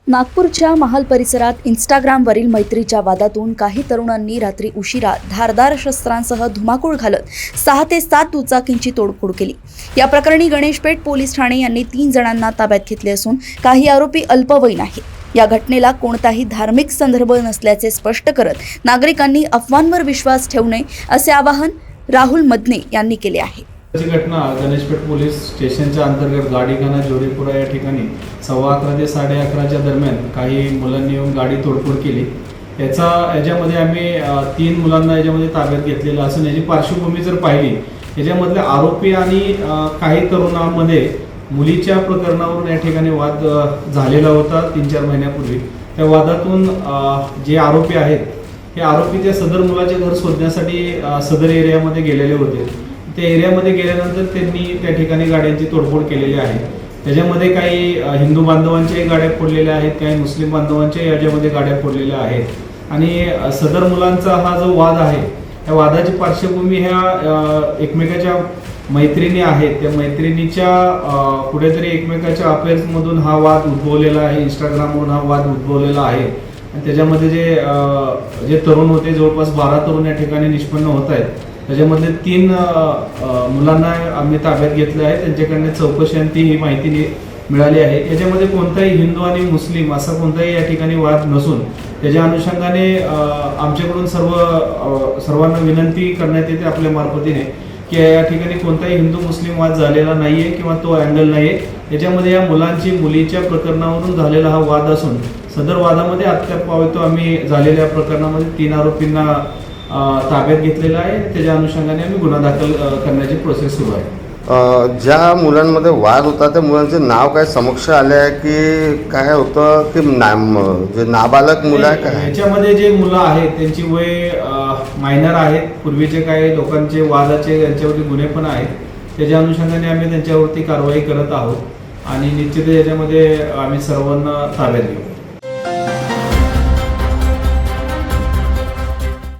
नागपूरच्या महाल परिसरात इंस्टाग्रामवरील मैत्रीच्या वादातून काही तरुणांनी रात्री उशिरा धारदार शस्त्रांसह धुमाकूळ घालत 6 ते 7 दुचाकींची तोडफोड केली। या प्रकरणी गणेशपेठ पोलीस ठाणे यांनी 3 जणांना ताब्यात घेतले असून काही आरोपी अल्पवयीन आहेत। या घटनेला कोणताही धार्मिक संदर्भ नसल्याचे स्पष्ट करत नागरिकांनी अफवांवर विश्वास ठेवू नये असे आवाहन राहुल मदने यांनी केले आहे। ही घटना गणेशपेठ पोलीस स्टेशनच्या अंतर्गत गाडीखाना जोरीपुरा या ठिकाणी 11:15 ते 11:30च्या दरम्यान काही मुलांनी येऊन गाडी तोडफोड केली। याच्यामध्ये आम्ही 3 मुलांना याच्यामध्ये ताब्यात घेतलेलं असून याची पार्श्वभूमी जर पाहिली, याच्यामधले आरोपी आणि काही तरुणांमध्ये मुलीच्या प्रकरणावरून या ठिकाणी वाद झालेला होता 3-4 महिन्यापूर्वी। त्या वादातून जे आरोपी आहेत हे आरोपी त्या सदर मुलाचे घर शोधण्यासाठी सदर एरियामध्ये गेलेले होते। त्या एरियामध्ये गेल्यानंतर त्यांनी त्या ठिकाणी गाड्यांची तोडफोड केलेली आहे। त्याच्यामध्ये काही हिंदू बांधवांच्याही गाड्या फोडलेल्या आहेत, काही मुस्लिम बांधवांच्याही याच्यामध्ये गाड्या फोडलेल्या आहेत। आणि सदर मुलांचा हा जो वाद आहे, त्या वादाची पार्श्वभूमी ह्या एकमेकाच्या मैत्रिणी आहेत। त्या मैत्रिणीच्या कुठेतरी एकमेकाच्या अफेअर्समधून हा वाद उद्भवलेला आहे, इंस्टाग्रामवरून हा वाद उद्भवलेला आहे। आणि त्याच्यामध्ये जे तरुण होते, जवळपास 12 तरुण या ठिकाणी निष्पन्न होत आहेत। त्याच्यामध्ये 3 मुलांना आम्ही ताब्यात घेतलं आहे। त्यांच्याकडनं चौकशी ही माहिती मिळाली आहे। याच्यामध्ये कोणताही हिंदू आणि मुस्लिम असा कोणताही या ठिकाणी वाद नसून त्याच्या अनुषंगाने आमच्याकडून सर्वांना विनंती करण्यात येते आपल्या मार्फतीने की या ठिकाणी कोणताही हिंदू मुस्लिम वाद झालेला नाही आहे किंवा तो अँगल नाही आहे। याच्यामध्ये या मुलीच्या प्रकरणावरून झालेला हा वाद असून सदर वादामध्ये अत्यल्पावतो आम्ही झालेल्या प्रकरणामध्ये 3 आरोपींना ताब्यात घेतलेला आहे। त्याच्या अनुषंगाने आम्ही गुन्हा दाखल करण्याची प्रोसेस सुरू आहे। ज्या मुलांमध्ये वाद होता त्या मुलांचे नाव काय समक्ष आले आहे की काय होतं की जे नाबालक मुलं आहे काय? याच्यामध्ये जे मुलं आहेत त्यांची वय मायनर आहेत। पूर्वीचे काही लोकांचे वादाचे यांच्यावरती गुन्हे पण आहेत। त्याच्या अनुषंगाने आम्ही त्यांच्यावरती कारवाई करत आहोत आणि निश्चित याच्यामध्ये आम्ही सर्वांना ताब्यात घेऊ।